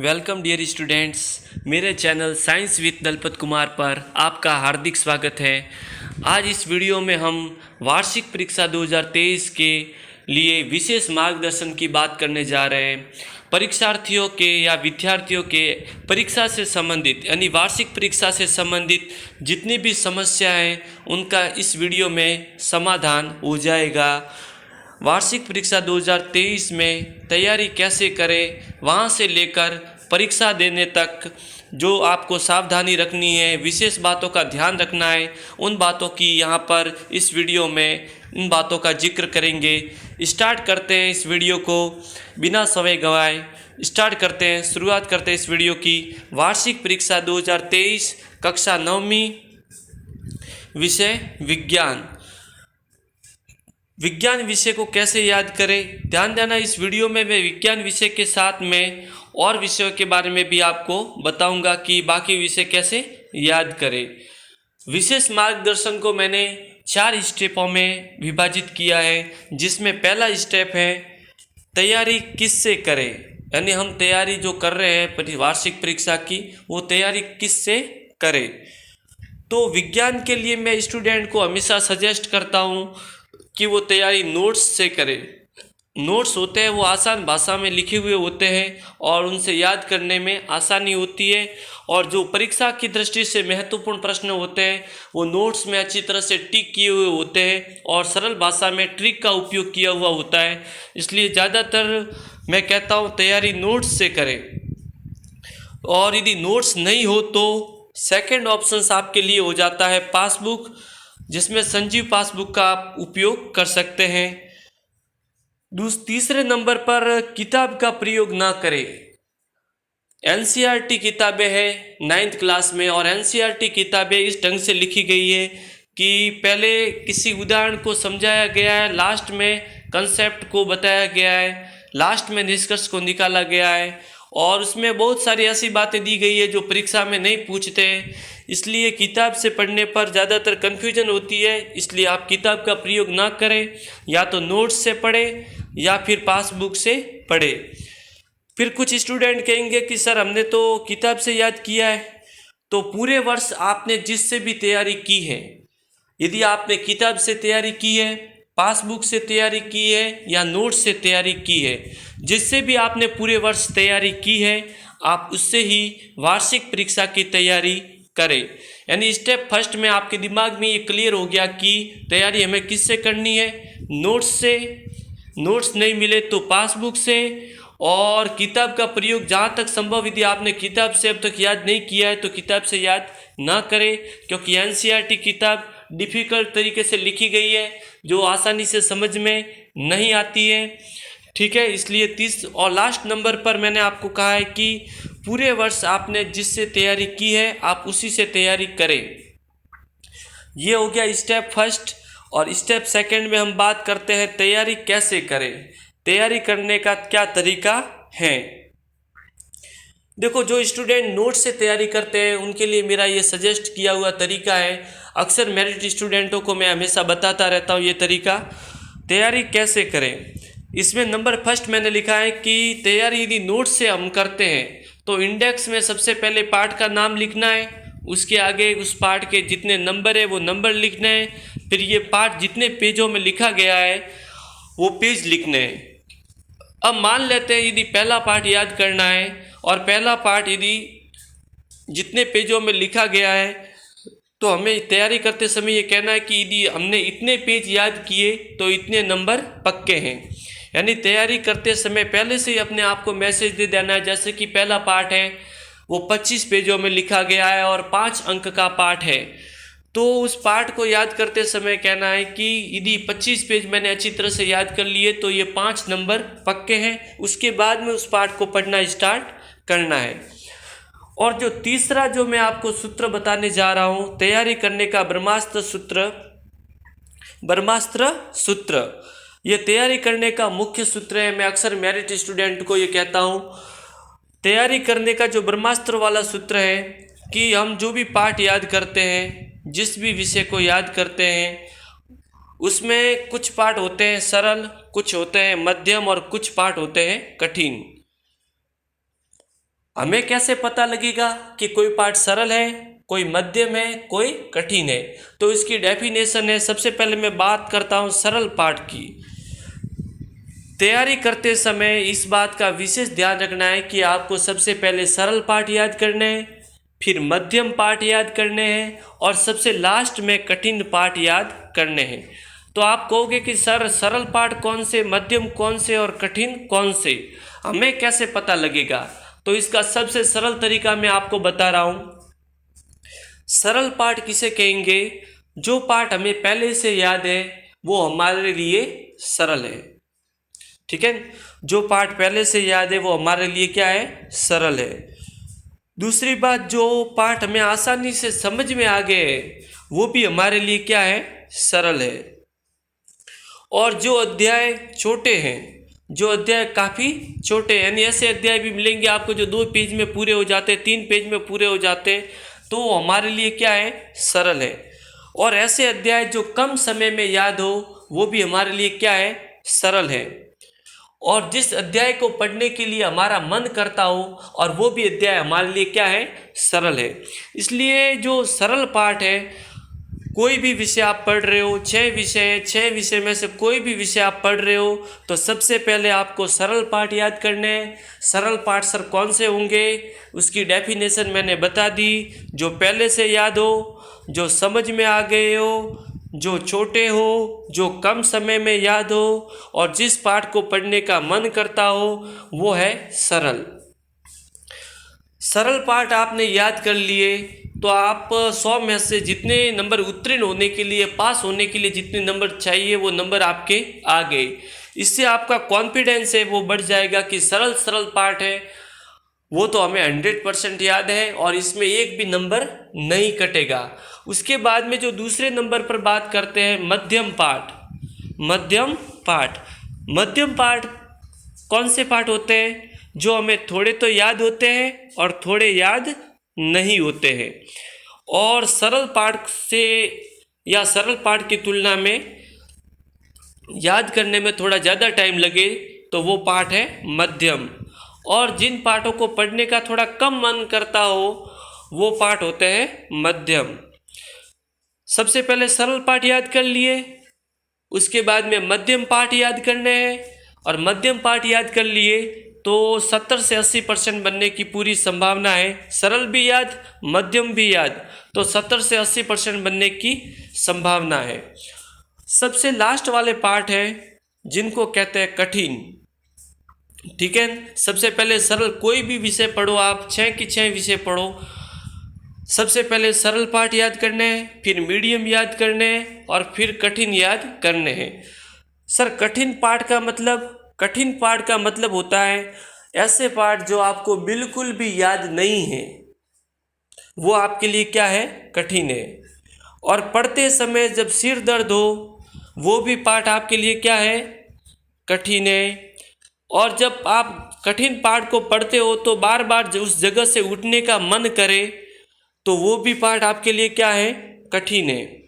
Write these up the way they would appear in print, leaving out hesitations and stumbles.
Welcome dear students, मेरे channel science with Dalpat Kumar पर आपका हार्दिक स्वागत है। आज इस वीडियो में हम वार्षिक परीक्षा 2023 के लिए विशेष मार्गदर्शन की बात करने जा रहे हैं। परीक्षार्थियों के या विद्यार्थियों के परीक्षा से संबंधित यानी वार्षिक परीक्षा से संबंधित जितनी भी समस्या हैं उनका इस वीडियो में समाधान हो जाएगा। वार्षिक परीक्षा 2023 में तैयारी कैसे करें, वहाँ से लेकर परीक्षा देने तक जो आपको सावधानी रखनी है, विशेष बातों का ध्यान रखना है, उन बातों की यहाँ पर इस वीडियो में इन बातों का जिक्र करेंगे। स्टार्ट करते हैं इस वीडियो को बिना समय गंवाए। स्टार्ट करते हैं, शुरुआत करते हैं इस वीडियो की। वार्षिक परीक्षा 2023 कक्षा 9वीं, विषय विज्ञान। विज्ञान विषय को कैसे याद करें, ध्यान देना। इस वीडियो में मैं विज्ञान विषय के साथ में और विषयों के बारे में भी आपको बताऊंगा कि बाकी विषय कैसे याद करें। विशेष मार्गदर्शन को मैंने 4 स्टेपों में विभाजित किया है, जिसमें पहला स्टेप है तैयारी किससे करें, यानी हम तैयारी जो कर रहे हैं वार्षिक परीक्षा की, वो तैयारी किससे करें। तो विज्ञान के लिए मैं स्टूडेंट को हमेशा सजेस्ट करता हूँ कि वो तैयारी नोट्स से करे। नोट्स होते हैं वो आसान भाषा में लिखे हुए होते हैं और उनसे याद करने में आसानी होती है, और जो परीक्षा की दृष्टि से महत्वपूर्ण प्रश्न होते हैं वो नोट्स में अच्छी तरह से टिक किए हुए होते हैं और सरल भाषा में ट्रिक का उपयोग किया हुआ होता है। इसलिए ज़्यादातर मैं कहता हूँ तैयारी नोट्स से करें। और यदि नोट्स नहीं हो तो सेकंड ऑप्शन आपके लिए हो जाता है पासबुक, जिसमें संजीव पासबुक का आप उपयोग कर सकते हैं। तीसरे नंबर पर किताब का प्रयोग ना करें। एनसीईआरटी किताबें हैं 9th क्लास में, और एनसीईआरटी किताबें इस ढंग से लिखी गई है कि पहले किसी उदाहरण को समझाया गया है, लास्ट में कंसेप्ट को बताया गया है, लास्ट में निष्कर्ष को निकाला गया है, और उसमें बहुत सारी ऐसी बातें दी गई है जो परीक्षा में नहीं पूछते। इसलिए किताब से पढ़ने पर ज़्यादातर कन्फ्यूजन होती है। इसलिए आप किताब का प्रयोग ना करें, या तो नोट्स से पढ़ें या फिर पासबुक से पढ़ें। फिर कुछ स्टूडेंट कहेंगे कि सर हमने तो किताब से याद किया है। तो पूरे वर्ष आपने जिससे भी तैयारी की है, यदि आपने किताब से तैयारी की है, पासबुक से तैयारी की है या नोट से तैयारी की है, जिससे भी आपने पूरे वर्ष तैयारी की है, आप उससे ही वार्षिक परीक्षा की तैयारी करें। यानी स्टेप फर्स्ट में आपके दिमाग में ये क्लियर हो गया कि तैयारी हमें किससे करनी है, नोट्स से, नोट्स नहीं मिले तो पासबुक से, और किताब का प्रयोग जहाँ तक संभव यदि आपने किताब से अब तक याद नहीं किया है तो किताब से याद ना करें, क्योंकि एनसीईआरटी किताब डिफ़िकल्ट तरीके से लिखी गई है जो आसानी से समझ में नहीं आती है। ठीक है, इसलिए और लास्ट नंबर पर मैंने आपको कहा है कि पूरे वर्ष आपने जिससे तैयारी की है आप उसी से तैयारी करें। ये हो गया स्टेप फर्स्ट। और स्टेप सेकंड में हम बात करते हैं तैयारी कैसे करें, तैयारी करने का क्या तरीका है। देखो, जो स्टूडेंट नोट से तैयारी करते हैं उनके लिए मेरा ये सजेस्ट किया हुआ तरीका है। अक्सर मेरिट स्टूडेंटों को मैं हमेशा बताता रहता हूँ ये तरीका, तैयारी कैसे करें। इसमें नंबर फर्स्ट मैंने लिखा है कि तैयारी यदि नोट से हम करते हैं तो इंडेक्स में सबसे पहले पार्ट का नाम लिखना है, उसके आगे उस पार्ट के जितने नंबर है वो नंबर लिखने हैं, फिर ये पार्ट जितने पेजों में लिखा गया है वो पेज लिखने हैं। अब मान लेते हैं यदि पहला पार्ट याद करना है, और पहला पार्ट यदि जितने पेजों में लिखा गया है तो हमें तैयारी करते समय ये कहना है कि यदि हमने इतने पेज याद किए तो इतने नंबर पक्के हैं। यानी तैयारी करते समय पहले से ही अपने आप को मैसेज दे देना है, जैसे कि पहला पार्ट है वो 25 पेजों में लिखा गया है और 5 अंक का पार्ट है, तो उस पार्ट को याद करते समय कहना है कि यदि 25 पेज मैंने अच्छी तरह से याद कर लिए तो ये 5 नंबर पक्के हैं। उसके बाद में उस पार्ट को पढ़ना स्टार्ट करना है। और जो तीसरा जो मैं आपको सूत्र बताने जा रहा हूँ तैयारी करने का, ब्रह्मास्त्र सूत्र, ये तैयारी करने का मुख्य सूत्र है। मैं अक्सर मेरिट स्टूडेंट को ये कहता हूँ तैयारी करने का जो ब्रह्मास्त्र वाला सूत्र है कि हम जो भी पाठ याद करते हैं, जिस भी विषय को याद करते हैं, उसमें कुछ पाठ होते हैं सरल, कुछ होते हैं मध्यम और कुछ पाठ होते हैं कठिन। हमें कैसे पता लगेगा कि कोई पाठ सरल है, कोई मध्यम है, कोई कठिन है? तो इसकी डेफिनेशन है, सबसे पहले मैं बात करता हूँ सरल पाठ की। तैयारी करते समय इस बात का विशेष ध्यान रखना है कि आपको सबसे पहले सरल पाठ याद करने हैं, फिर मध्यम पाठ याद करने हैं और सबसे लास्ट में कठिन पाठ याद करने हैं। तो आप कहोगे कि सर सरल पाठ कौन से, मध्यम कौन से और कठिन कौन से, हमें कैसे पता लगेगा? तो इसका सबसे सरल तरीका मैं आपको बता रहा हूँ। सरल पाठ किसे कहेंगे? जो पाठ हमें पहले से याद है वो हमारे लिए सरल है। ठीक है, जो पाठ पहले से याद है वो हमारे लिए क्या है? सरल है। दूसरी बात, जो पाठ हमें आसानी से समझ में आ गए वो भी हमारे लिए क्या है? सरल है। और जो अध्याय छोटे हैं, जो अध्याय काफ़ी छोटे हैं, यानी ऐसे अध्याय भी मिलेंगे आपको जो 2 पेज में पूरे हो जाते हैं, 3 पेज में पूरे हो जाते हैं, तो वो हमारे लिए क्या है? सरल है। और ऐसे अध्याय जो कम समय में याद हो वो भी हमारे लिए क्या है? सरल है। और जिस अध्याय को पढ़ने के लिए हमारा मन करता हो और वो भी अध्याय हमारे लिए क्या है? सरल है। इसलिए जो सरल पाठ है, कोई भी विषय आप पढ़ रहे हो, 6 विषय, 6 विषय में से कोई भी विषय आप पढ़ रहे हो, तो सबसे पहले आपको सरल पाठ याद करने हैं। सरल पाठ सर कौन से होंगे? उसकी डेफिनेशन मैंने बता दी। जो पहले से याद हो, जो समझ में आ गए हो, जो छोटे हो, जो कम समय में याद हो और जिस पाठ को पढ़ने का मन करता हो, वो है सरल। सरल पाठ आपने याद कर लिए तो आप 100 में से जितने नंबर उत्तीर्ण होने के लिए, पास होने के लिए जितने नंबर चाहिए वो नंबर आपके आ गए। इससे आपका कॉन्फिडेंस है वो बढ़ जाएगा कि सरल पाठ है वो तो हमें 100% याद है और इसमें एक भी नंबर नहीं कटेगा। उसके बाद में जो दूसरे नंबर पर बात करते हैं, मध्यम पाठ। मध्यम पाठ, मध्यम पाठ कौन से पाठ होते हैं? जो हमें थोड़े तो याद होते हैं और थोड़े याद नहीं होते हैं। और सरल पाठ से या सरल पाठ की तुलना में याद करने में थोड़ा ज़्यादा टाइम लगे तो वो पाठ है मध्यम। और जिन पाठों को पढ़ने का थोड़ा कम मन करता हो वो पाठ होते हैं मध्यम। सबसे पहले सरल पाठ याद कर लिए, उसके बाद में मध्यम पाठ याद करने हैं और मध्यम पाठ याद कर लिए तो 70 से 80% बनने की पूरी संभावना है। सरल भी याद, मध्यम भी याद, तो 70 से 80% बनने की संभावना है। सबसे लास्ट वाले पाठ है जिनको कहते हैं कठिन। ठीक है, सबसे पहले सरल, कोई भी विषय पढ़ो आप, 6 की 6 विषय पढ़ो, सबसे पहले सरल पाठ याद करने हैं, फिर मीडियम याद करने हैं और फिर कठिन याद करने हैं। सर कठिन पाठ का मतलब? कठिन पाठ का मतलब होता है ऐसे पाठ जो आपको बिल्कुल भी याद नहीं है, वो आपके लिए क्या है? कठिन है। और पढ़ते समय जब सिर दर्द हो वो भी पाठ आपके लिए क्या है? कठिन है। और जब आप कठिन पाठ को पढ़ते हो तो बार बार उस जगह से उठने का मन करे तो वो भी पाठ आपके लिए क्या है? कठिन है।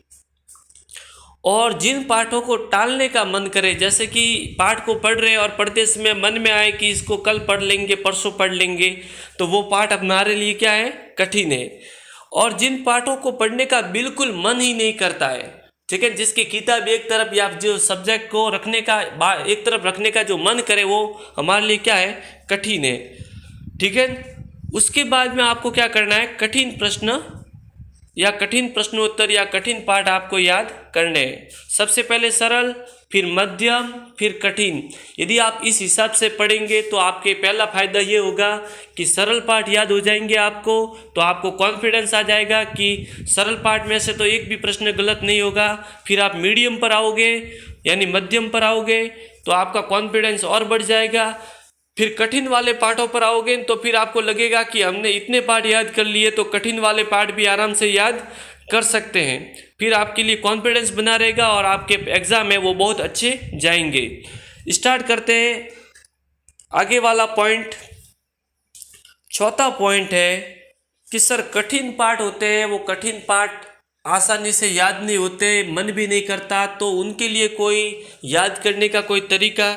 और जिन पाठों को टालने का मन करे, जैसे कि पाठ को पढ़ रहे हैं और पढ़ते समय मन में आए कि इसको कल पढ़ लेंगे, परसों पढ़ लेंगे, तो वो पाठ हमारे लिए क्या है? कठिन है। और जिन पाठों को पढ़ने का बिल्कुल मन ही नहीं करता है, ठीक है, जिसकी किताब एक तरफ या जो सब्जेक्ट को रखने का एक तरफ रखने का जो मन करे, वो हमारे लिए क्या है? कठिन है। ठीक है, उसके बाद में आपको क्या करना है? कठिन प्रश्न या कठिन प्रश्नोत्तर या कठिन पाठ आपको याद करने हैं। सबसे पहले सरल, फिर मध्यम, फिर कठिन। यदि आप इस हिसाब से पढ़ेंगे तो आपके पहला फायदा ये होगा कि सरल पाठ याद हो जाएंगे आपको, तो आपको कॉन्फिडेंस आ जाएगा कि सरल पाठ में से तो एक भी प्रश्न गलत नहीं होगा। फिर आप मीडियम पर आओगे यानी मध्यम पर आओगे तो आपका कॉन्फिडेंस और बढ़ जाएगा। फिर कठिन वाले पाठों पर आओगे तो फिर आपको लगेगा कि हमने इतने पाठ याद कर लिए तो कठिन वाले पाठ भी आराम से याद कर सकते हैं। फिर आपके लिए कॉन्फिडेंस बना रहेगा और आपके एग्ज़ाम है वो बहुत अच्छे जाएंगे। स्टार्ट करते हैं आगे वाला पॉइंट। चौथा पॉइंट है कि सर कठिन पाठ होते हैं, वो कठिन पाठ आसानी से याद नहीं होते, मन भी नहीं करता, तो उनके लिए कोई याद करने का कोई तरीका?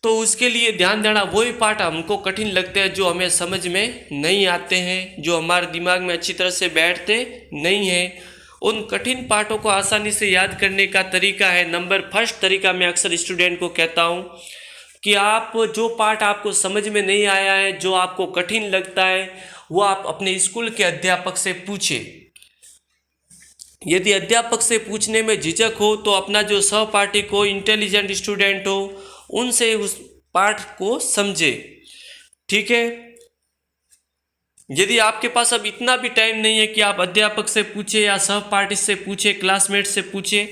तो उसके लिए ध्यान देना, वही पाठ हमको कठिन लगते हैं जो हमें समझ में नहीं आते हैं, जो हमारे दिमाग में अच्छी तरह से बैठते नहीं हैं। उन कठिन पाठों को आसानी से याद करने का तरीका है, नंबर फर्स्ट तरीका मैं अक्सर स्टूडेंट को कहता हूँ कि आप जो पाठ आपको समझ में नहीं आया है, जो आपको कठिन लगता है, वो आप अपने स्कूल के अध्यापक से पूछें। यदि अध्यापक से पूछने में झिझक हो तो अपना जो सहपाठी को इंटेलिजेंट स्टूडेंट हो उनसे उस पाठ को समझे। ठीक है। यदि आपके पास अब इतना भी टाइम नहीं है कि आप अध्यापक से पूछे या सहपाठी से पूछे, क्लासमेट से पूछे,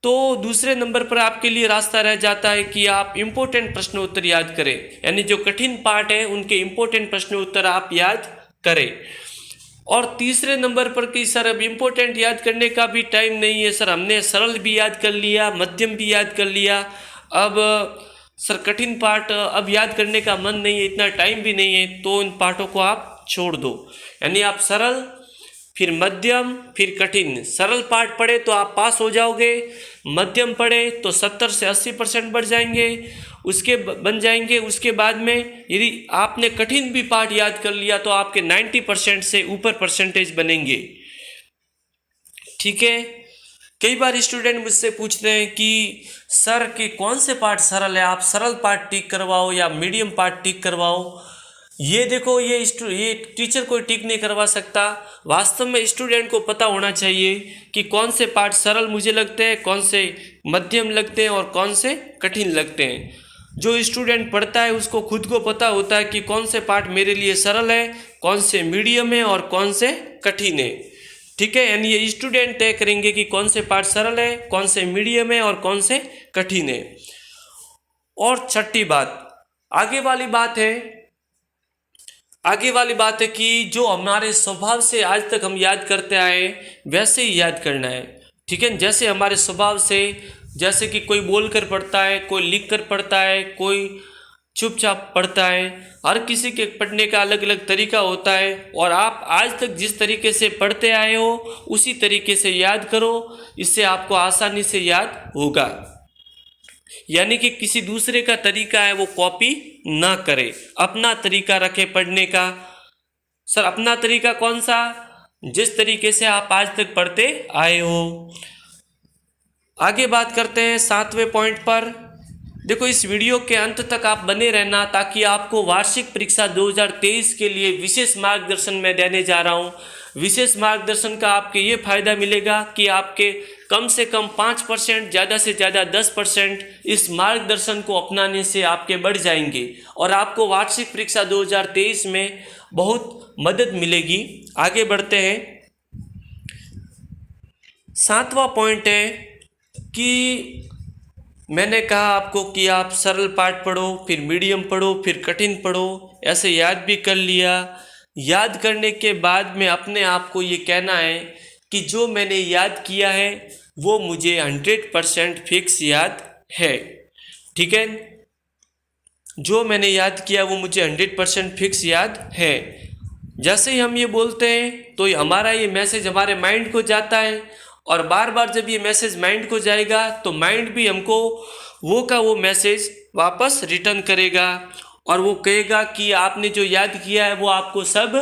तो दूसरे नंबर पर आपके लिए रास्ता रह जाता है कि आप इम्पोर्टेंट प्रश्न उत्तर याद करें, यानी जो कठिन पाठ है उनके इम्पोर्टेंट प्रश्न उत्तर आप याद करें। और तीसरे नंबर पर कि सर अब इम्पोर्टेंट याद करने का भी टाइम नहीं है, सर हमने सरल भी याद कर लिया, मध्यम भी याद कर लिया, अब सर कठिन पाठ अब याद करने का मन नहीं है, इतना टाइम भी नहीं है, तो इन पाठों को आप छोड़ दो। यानी आप सरल, फिर मध्यम, फिर कठिन। सरल पाठ पढ़े तो आप पास हो जाओगे, मध्यम पढ़े तो 70 से 80% बढ़ जाएंगे, उसके बन जाएंगे। उसके बाद में यदि आपने कठिन भी पाठ याद कर लिया तो आपके 90% से ऊपर परसेंटेज बनेंगे। ठीक है। कई बार स्टूडेंट मुझसे पूछते हैं कि सर कि कौन से पाठ सरल है, आप सरल पाठ टिक करवाओ या मीडियम पाठ टिक करवाओ। ये देखो, ये टीचर कोई टिक नहीं करवा सकता। वास्तव में स्टूडेंट को पता होना चाहिए कि कौन से पाठ सरल मुझे लगते हैं, कौन से मध्यम लगते हैं और कौन से कठिन लगते हैं। जो स्टूडेंट पढ़ता है उसको खुद को पता होता है कि कौन से पाठ मेरे लिए सरल है, कौन से मीडियम है और कौन से कठिन है। ठीक है। यानी ये स्टूडेंट तय करेंगे कि कौन से पाठ सरल है, कौन से मीडियम है और कौन से कठिन है। और छठी बात, आगे वाली बात है कि जो हमारे स्वभाव से आज तक हम याद करते आए वैसे ही याद करना है। ठीक है। जैसे हमारे स्वभाव से, जैसे कि कोई बोलकर पढ़ता है, कोई लिख कर पढ़ता है, कोई चुपचाप पढ़ता है, हर किसी के पढ़ने का अलग अलग तरीका होता है। और आप आज तक जिस तरीके से पढ़ते आए हो उसी तरीके से याद करो, इससे आपको आसानी से याद होगा। यानी कि किसी दूसरे का तरीका है वो कॉपी ना करे, अपना तरीका रखे पढ़ने का। सर अपना तरीका कौन सा? जिस तरीके से आप आज तक पढ़ते आए हो। आगे बात करते हैं 7वें पॉइंट पर। देखो, इस वीडियो के अंत तक आप बने रहना ताकि आपको वार्षिक परीक्षा 2023 के लिए विशेष मार्गदर्शन मैं देने जा रहा हूँ। विशेष मार्गदर्शन का आपके ये फायदा मिलेगा कि आपके कम से कम 5%, ज़्यादा से ज़्यादा 10% इस मार्गदर्शन को अपनाने से आपके बढ़ जाएंगे और आपको वार्षिक परीक्षा 2023 में बहुत मदद मिलेगी। आगे बढ़ते हैं। 7वां पॉइंट है कि मैंने कहा आपको कि आप सरल पाठ पढ़ो, फिर मीडियम पढ़ो, फिर कठिन पढ़ो, ऐसे याद भी कर लिया। याद करने के बाद में अपने आप को ये कहना है कि जो मैंने याद किया है वो मुझे 100% फिक्स याद है। ठीक है। जो मैंने याद किया वो मुझे 100% फिक्स याद है। जैसे ही हम ये बोलते हैं तो हमारा ये मैसेज हमारे माइंड को जाता है और बार बार जब ये मैसेज माइंड को जाएगा तो माइंड भी हमको वो मैसेज वापस रिटर्न करेगा और वो कहेगा कि आपने जो याद किया है वो आपको सब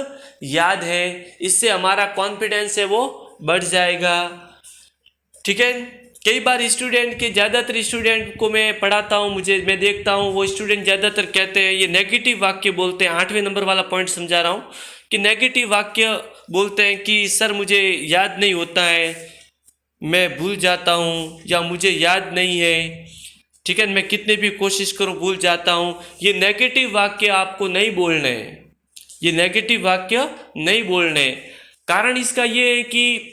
याद है। इससे हमारा कॉन्फिडेंस है वो बढ़ जाएगा। ठीक है। कई बार ज़्यादातर स्टूडेंट को मैं पढ़ाता हूँ, मैं देखता हूँ वो स्टूडेंट ज़्यादातर कहते हैं, ये नेगेटिव वाक्य बोलते हैं। 8वें नंबर वाला पॉइंट समझा रहा हूँ कि नेगेटिव वाक्य बोलते हैं कि सर मुझे याद नहीं होता है, मैं भूल जाता हूँ, या मुझे याद नहीं है। ठीक है। मैं कितने भी कोशिश करूँ भूल जाता हूँ। ये नेगेटिव वाक्य आपको नहीं बोलने हैं, ये नेगेटिव वाक्य नहीं बोलने हैं। कारण इसका ये है कि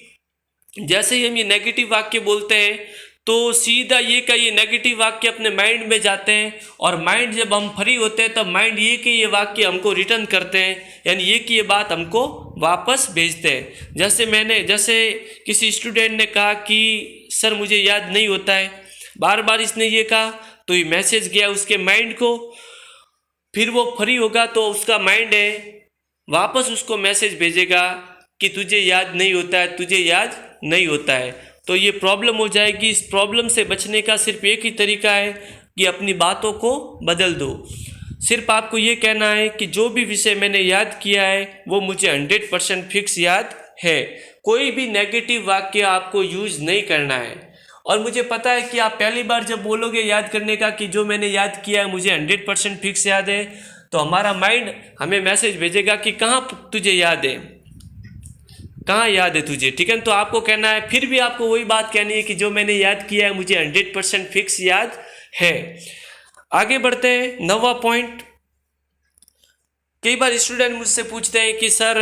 जैसे ही हम ये नेगेटिव वाक्य बोलते हैं तो सीधा ये नेगेटिव वाक्य अपने माइंड में जाते हैं और माइंड जब हम फ्री होते हैं तब माइंड ये वाक्य हमको रिटर्न करते हैं, यानी ये बात हमको वापस भेजते हैं। जैसे किसी स्टूडेंट ने कहा कि सर मुझे याद नहीं होता है, बार बार इसने ये कहा तो ये मैसेज गया उसके माइंड को, फिर वो फ्री होगा तो उसका माइंड है वापस उसको मैसेज भेजेगा कि तुझे याद नहीं होता है, तुझे याद नहीं होता है। तो ये प्रॉब्लम हो जाएगी। इस प्रॉब्लम से बचने का सिर्फ एक ही तरीका है, कि अपनी बातों को बदल दो। सिर्फ आपको ये कहना है कि जो भी विषय मैंने याद किया है वो मुझे 100% फिक्स याद है। कोई भी नेगेटिव वाक्य आपको यूज नहीं करना है। और मुझे पता है कि आप पहली बार जब बोलोगे याद करने का कि जो मैंने याद किया है मुझे 100% फिक्स याद है, तो हमारा माइंड हमें मैसेज भेजेगा कि कहाँ तुझे याद है, कहाँ याद है तुझे। ठीक है, तो आपको कहना है, फिर भी आपको वही बात कहनी है कि जो मैंने याद किया है मुझे 100% फिक्स याद है। आगे बढ़ते हैं। 9वां पॉइंट। कई बार स्टूडेंट मुझसे पूछते हैं कि सर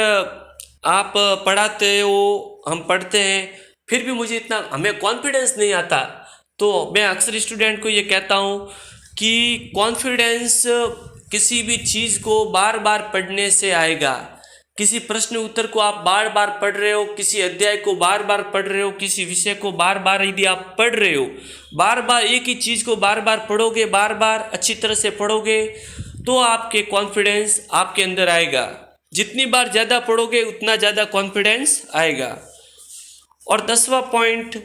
आप पढ़ाते हो, हम पढ़ते हैं, फिर भी मुझे इतना हमें कॉन्फिडेंस नहीं आता। तो मैं अक्सर स्टूडेंट को ये कहता हूँ कि कॉन्फिडेंस किसी भी चीज़ को बार बार पढ़ने से आएगा। किसी प्रश्न उत्तर को आप बार बार पढ़ रहे हो, किसी अध्याय को बार बार पढ़ रहे हो, किसी विषय को बार बार यदि आप पढ़ रहे हो, बार बार एक ही चीज़ को बार बार पढ़ोगे, बार बार अच्छी तरह से पढ़ोगे, तो आपके कॉन्फिडेंस आपके अंदर आएगा। जितनी बार ज़्यादा पढ़ोगे उतना ज़्यादा कॉन्फिडेंस आएगा। और 10वां पॉइंट,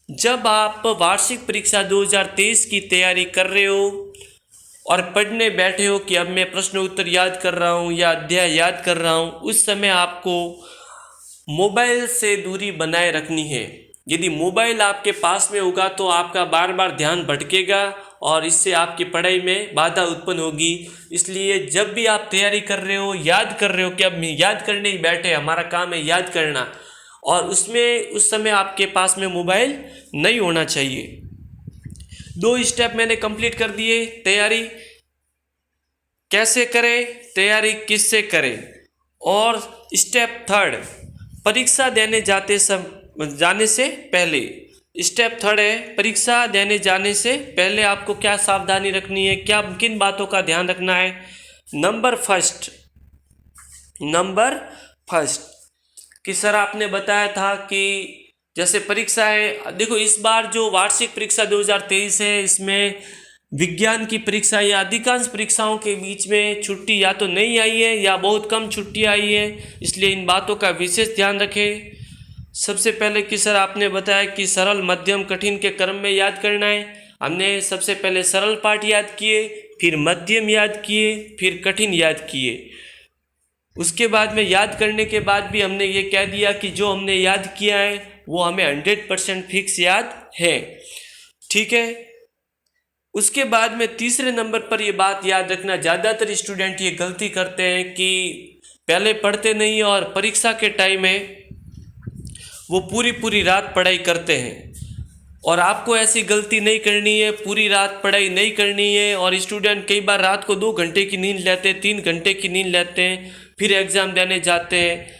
जब आप वार्षिक परीक्षा 2023 की तैयारी कर रहे हो और पढ़ने बैठे हो कि अब मैं प्रश्न उत्तर याद कर रहा हूँ या अध्याय याद कर रहा हूँ, उस समय आपको मोबाइल से दूरी बनाए रखनी है। यदि मोबाइल आपके पास में होगा तो आपका बार बार ध्यान भटकेगा और इससे आपकी पढ़ाई में बाधा उत्पन्न होगी। इसलिए जब भी आप तैयारी कर रहे हो, याद कर रहे हो कि अब याद करने ही बैठे, हमारा काम है याद करना, और उसमें उस समय आपके पास में मोबाइल नहीं होना चाहिए। 2 स्टेप मैंने कंप्लीट कर दिए। तैयारी कैसे करें, तैयारी किससे करें, और स्टेप 3 परीक्षा देने जाने से पहले। स्टेप 3 है परीक्षा देने जाने से पहले आपको क्या सावधानी रखनी है, क्या किन बातों का ध्यान रखना है। नंबर फर्स्ट कि सर आपने बताया था कि जैसे परीक्षा है, देखो इस बार जो वार्षिक परीक्षा 2023 है, इसमें विज्ञान की परीक्षा या अधिकांश परीक्षाओं के बीच में छुट्टी या तो नहीं आई है या बहुत कम छुट्टी आई है, इसलिए इन बातों का विशेष ध्यान रखें। सबसे पहले कि सर आपने बताया कि सरल, मध्यम, कठिन के क्रम में याद करना है। हमने सबसे पहले सरल पाठ याद किए, फिर मध्यम याद किए, फिर कठिन याद किए। उसके बाद में याद करने के बाद भी हमने ये कह दिया कि जो हमने याद किया है वो हमें 100% फिक्स याद है। ठीक है, उसके बाद में तीसरे नंबर पर ये बात याद रखना, ज़्यादातर स्टूडेंट ये गलती करते हैं कि पहले पढ़ते नहीं और परीक्षा के टाइम में वो पूरी रात पढ़ाई करते हैं। और आपको ऐसी गलती नहीं करनी है, पूरी रात पढ़ाई नहीं करनी है। और स्टूडेंट कई बार रात को 2 घंटे की नींद लेते हैं, 3 घंटे की नींद लेते हैं, फिर एग्ज़ाम देने जाते हैं।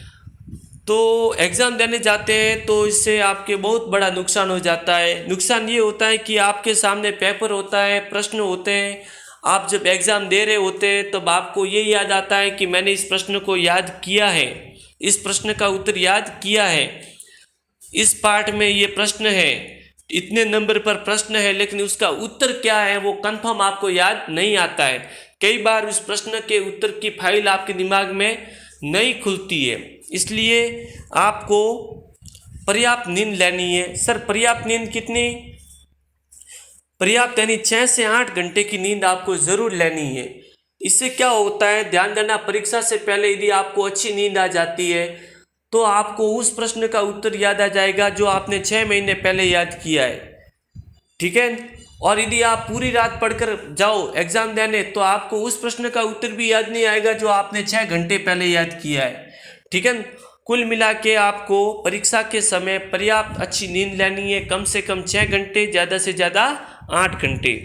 तो एग्ज़ाम देने जाते हैं तो इससे आपके बहुत बड़ा नुकसान हो जाता है। नुकसान ये होता है कि आपके सामने पेपर होता है, प्रश्न होते हैं, आप जब एग्ज़ाम दे रहे होते हैं तब आपको ये याद आता है कि मैंने इस प्रश्न को याद किया है, इस प्रश्न का उत्तर याद किया है, इस पार्ट में ये प्रश्न है, इतने नंबर पर प्रश्न है, लेकिन उसका उत्तर क्या है वो कंफर्म आपको याद नहीं आता है। कई बार उस प्रश्न के उत्तर की फाइल आपके दिमाग में नहीं खुलती है। इसलिए आपको पर्याप्त नींद लेनी है। सर पर्याप्त नींद कितनी? पर्याप्त यानी 6 से 8 घंटे की नींद आपको ज़रूर लेनी है। इससे क्या होता है, ध्यान देना, परीक्षा से पहले यदि आपको अच्छी नींद आ जाती है तो आपको उस प्रश्न का उत्तर याद आ जाएगा जो आपने 6 महीने पहले याद किया है। ठीक है, और यदि आप पूरी रात पढ़कर जाओ एग्ज़ाम देने तो आपको उस प्रश्न का उत्तर भी याद नहीं आएगा जो आपने 6 घंटे पहले याद किया है। ठीक है, कुल मिला के आपको परीक्षा के समय पर्याप्त अच्छी नींद लेनी है, कम से कम 6 घंटे, ज़्यादा से ज़्यादा 8 घंटे।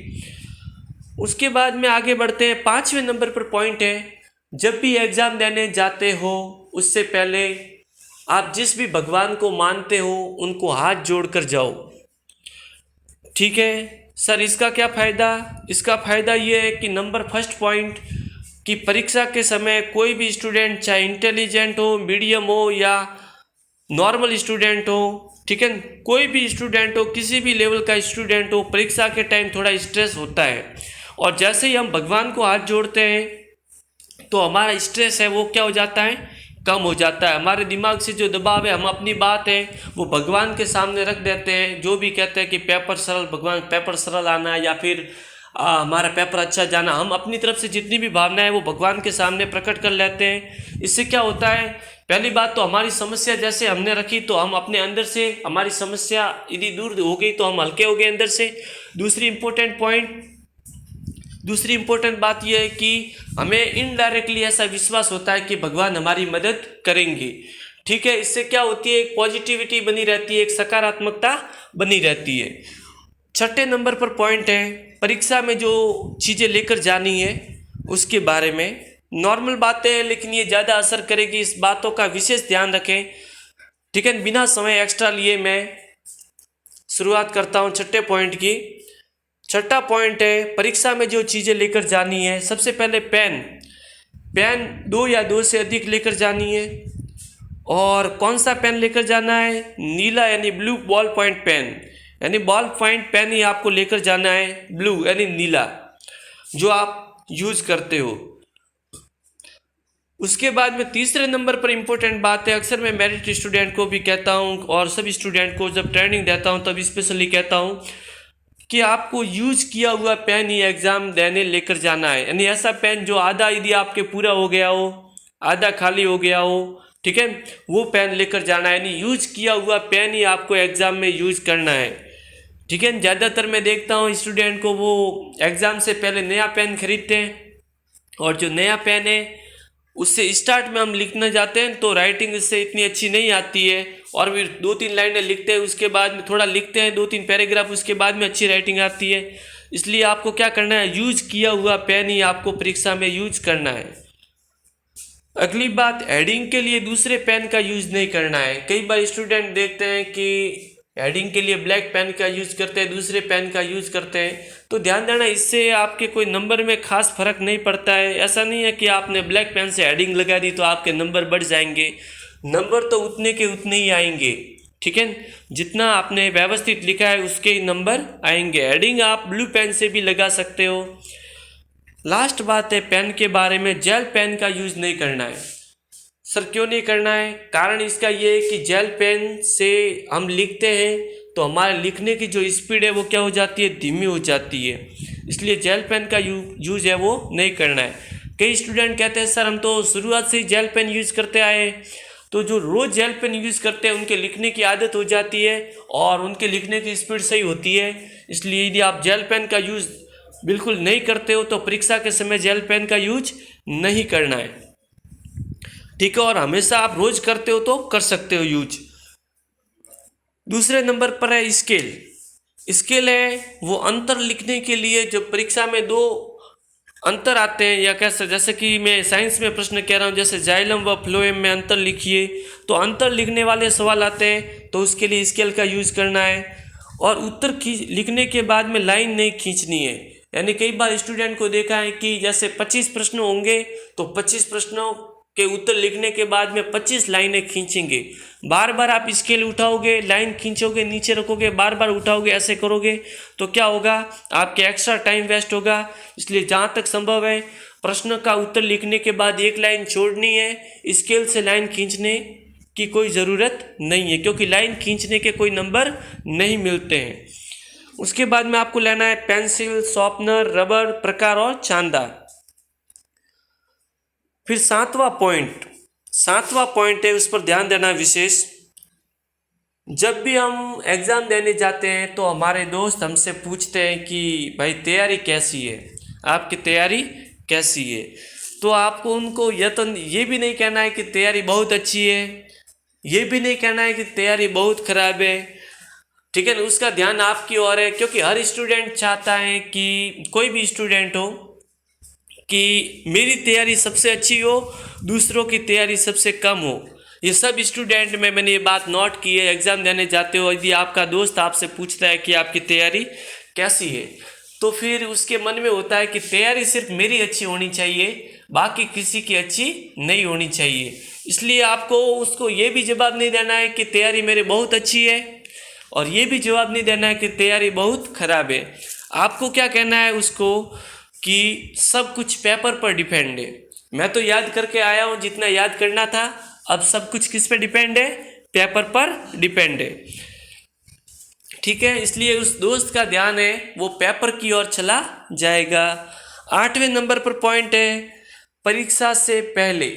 उसके बाद में आगे बढ़ते हैं। 5वें नंबर पर पॉइंट है, जब भी एग्ज़ाम देने जाते हो उससे पहले आप जिस भी भगवान को मानते हो उनको हाथ जोड़कर जाओ। ठीक है सर, इसका क्या फ़ायदा? इसका फ़ायदा ये है कि नंबर फर्स्ट पॉइंट कि परीक्षा के समय कोई भी स्टूडेंट, चाहे इंटेलिजेंट हो, मीडियम हो या नॉर्मल स्टूडेंट हो, ठीक है, कोई भी स्टूडेंट हो, किसी भी लेवल का स्टूडेंट हो, परीक्षा के टाइम थोड़ा स्ट्रेस होता है। और जैसे ही हम भगवान को हाथ जोड़ते हैं तो हमारा स्ट्रेस है वो क्या हो जाता है, कम हो जाता है। हमारे दिमाग से जो दबाव है, हम अपनी बात है वो भगवान के सामने रख देते हैं। जो भी कहते हैं कि पेपर सरल, भगवान पेपर सरल आना है, या फिर हमारा पेपर अच्छा जाना, हम अपनी तरफ से जितनी भी भावना है वो भगवान के सामने प्रकट कर लेते हैं। इससे क्या होता है, पहली बात तो हमारी समस्या जैसे हमने रखी तो हम अपने अंदर से, हमारी समस्या यदि दूर हो गई तो हम हल्के हो गए अंदर से। दूसरी इंपॉर्टेंट बात यह है कि हमें इनडायरेक्टली ऐसा विश्वास होता है कि भगवान हमारी मदद करेंगे। ठीक है, इससे क्या होती है, एक पॉजिटिविटी बनी रहती है, एक सकारात्मकता बनी रहती है। छठे नंबर पर पॉइंट है परीक्षा में जो चीज़ें लेकर जानी है उसके बारे में। नॉर्मल बातें हैं लेकिन ये ज़्यादा असर करेगी, इस बातों का विशेष ध्यान रखें। ठीक है, बिना समय एक्स्ट्रा लिए मैं शुरुआत करता हूँ छठे पॉइंट की। छठा पॉइंट है परीक्षा में जो चीज़ें लेकर जानी है। सबसे पहले पेन 2 या 2 से अधिक लेकर जानी है। और कौन सा पेन लेकर जाना है, नीला यानी ब्लू बॉल पॉइंट पेन, यानी बॉल पॉइंट पेन ही आपको लेकर जाना है, ब्लू यानी नीला जो आप यूज करते हो। उसके बाद में तीसरे नंबर पर इंपॉर्टेंट बात है, अक्सर मैं मेरिट स्टूडेंट को भी कहता हूँ और सभी स्टूडेंट को जब ट्रेनिंग देता हूँ तब स्पेशली कहता हूँ कि आपको यूज किया हुआ पेन ही एग्ज़ाम देने लेकर जाना है। यानी ऐसा पेन जो आधा यदि आपके पूरा हो गया हो, आधा खाली हो गया हो, ठीक है, वो पेन लेकर जाना है। यानी यूज किया हुआ पेन ही आपको एग्ज़ाम में यूज करना है। ठीक है, ज़्यादातर मैं देखता हूँ स्टूडेंट को वो एग्ज़ाम से पहले नया पेन खरीदते हैं और जो नया पेन है उससे स्टार्ट में हम लिखने जाते हैं तो राइटिंग इससे इतनी अच्छी नहीं आती है और फिर 2-3 लाइनें लिखते हैं, उसके बाद में थोड़ा लिखते हैं 2-3 पैराग्राफ, उसके बाद में अच्छी राइटिंग आती है। इसलिए आपको क्या करना है, यूज किया हुआ पेन ही आपको परीक्षा में यूज करना है। अगली बात, हेडिंग के लिए दूसरे पेन का यूज नहीं करना है। कई बार स्टूडेंट देखते हैं कि हेडिंग के लिए ब्लैक पेन का यूज करते हैं, दूसरे पेन का यूज करते हैं, तो ध्यान देना इससे आपके कोई नंबर में खास फर्क नहीं पड़ता है। ऐसा नहीं है कि आपने ब्लैक पेन से हेडिंग लगा दी तो आपके नंबर बढ़ जाएंगे, नंबर तो उतने के उतने ही आएंगे। ठीक है, जितना आपने व्यवस्थित लिखा है उसके ही नंबर आएंगे। हेडिंग आप ब्लू पेन से भी लगा सकते हो। लास्ट बात है पेन के बारे में, जेल पेन का यूज नहीं करना है। सर क्यों नहीं करना है, कारण इसका ये है कि जेल पेन से हम लिखते हैं तो हमारे लिखने की जो स्पीड है वो क्या हो जाती है, धीमी हो जाती है। इसलिए जेल पेन का यूज है वो नहीं करना है। कई स्टूडेंट कहते हैं सर हम तो शुरुआत से ही जेल पेन यूज करते आए, तो जो रोज़ जेल पेन यूज करते हैं उनके लिखने की आदत हो जाती है और उनके लिखने की स्पीड सही होती है। इसलिए यदि आप जेल पेन का यूज बिल्कुल नहीं करते हो तो परीक्षा के समय जेल पेन का यूज नहीं करना है। ठीक है, और हमेशा आप रोज करते हो तो कर सकते हो यूज। दूसरे नंबर पर है स्केल है वो अंतर लिखने के लिए, जब परीक्षा में 2 अंतर आते हैं या कैसे, जैसे कि मैं साइंस में प्रश्न कह रहा हूँ, जैसे जाइलम व फ्लोएम में अंतर लिखिए, तो अंतर लिखने वाले सवाल आते हैं तो उसके लिए स्केल का यूज करना है। और उत्तर लिखने के बाद में लाइन नहीं खींचनी है। यानी कई बार स्टूडेंट को देखा है कि जैसे 25 प्रश्न होंगे तो 25 प्रश्नों के उत्तर लिखने के बाद में 25 लाइनें खींचेंगे। बार बार आप स्केल उठाओगे, लाइन खींचोगे, नीचे रखोगे, बार बार उठाओगे, ऐसे करोगे तो क्या होगा, आपके एक्स्ट्रा टाइम वेस्ट होगा। इसलिए जहाँ तक संभव है प्रश्न का उत्तर लिखने के बाद एक लाइन छोड़नी है, स्केल से लाइन खींचने की कोई ज़रूरत नहीं है, क्योंकि लाइन खींचने के कोई नंबर नहीं मिलते हैं। उसके बाद में आपको लेना है पेंसिल, शॉर्पनर, रबर, प्रकार और चांदा। फिर सातवां पॉइंट है, उस पर ध्यान देना विशेष। जब भी हम एग्ज़ाम देने जाते हैं तो हमारे दोस्त हमसे पूछते हैं कि भाई तैयारी कैसी है, आपकी तैयारी कैसी है। तो आपको उनको ये भी नहीं कहना है कि तैयारी बहुत अच्छी है, ये भी नहीं कहना है कि तैयारी बहुत ख़राब है। ठीक है ना, उसका ध्यान आपकी ओर है, क्योंकि हर स्टूडेंट चाहता है कि कोई भी स्टूडेंट हो कि मेरी तैयारी सबसे अच्छी हो, दूसरों की तैयारी सबसे कम हो। ये सब स्टूडेंट में मैंने ये बात नोट की है। एग्ज़ाम देने जाते हो, यदि आपका दोस्त आपसे पूछता है कि आपकी तैयारी कैसी है, तो फिर उसके मन में होता है कि तैयारी सिर्फ मेरी अच्छी होनी चाहिए, बाकी किसी की अच्छी नहीं होनी चाहिए। इसलिए आपको उसको ये भी जवाब नहीं देना है कि तैयारी मेरी बहुत अच्छी है, और ये भी जवाब नहीं देना है कि तैयारी बहुत ख़राब है। आपको क्या कहना है उसको कि सब कुछ पेपर पर डिपेंड है। मैं तो याद करके आया हूँ जितना याद करना था, अब सब कुछ किस पे डिपेंड है, पेपर पर डिपेंड है। ठीक है, इसलिए उस दोस्त का ध्यान है वो पेपर की ओर चला जाएगा। 8वें नंबर पर पॉइंट है, परीक्षा से पहले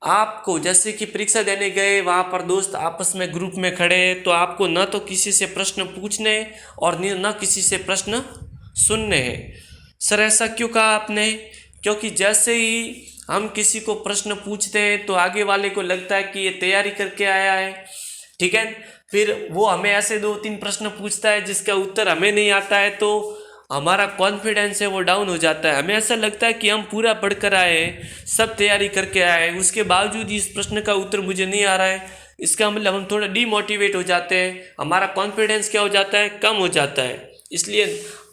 आपको, जैसे कि परीक्षा देने गए, वहाँ पर दोस्त आपस में ग्रुप में खड़े हैं, तो आपको न तो किसी से प्रश्न पूछने और न किसी से प्रश्न सुनने हैं। सर ऐसा क्यों कहा आपने? क्योंकि जैसे ही हम किसी को प्रश्न पूछते हैं तो आगे वाले को लगता है कि ये तैयारी करके आया है, ठीक है, फिर वो हमें ऐसे 2-3 प्रश्न पूछता है जिसका उत्तर हमें नहीं आता है, तो हमारा कॉन्फिडेंस है वो डाउन हो जाता है। हमें ऐसा लगता है कि हम पूरा पढ़कर आए हैं, सब तैयारी करके आए हैं, उसके बावजूद इस प्रश्न का उत्तर मुझे नहीं आ रहा है, इसका मतलब हम थोड़ा डीमोटिवेट हो जाते हैं, हमारा कॉन्फिडेंस क्या हो जाता है, कम हो जाता है। इसलिए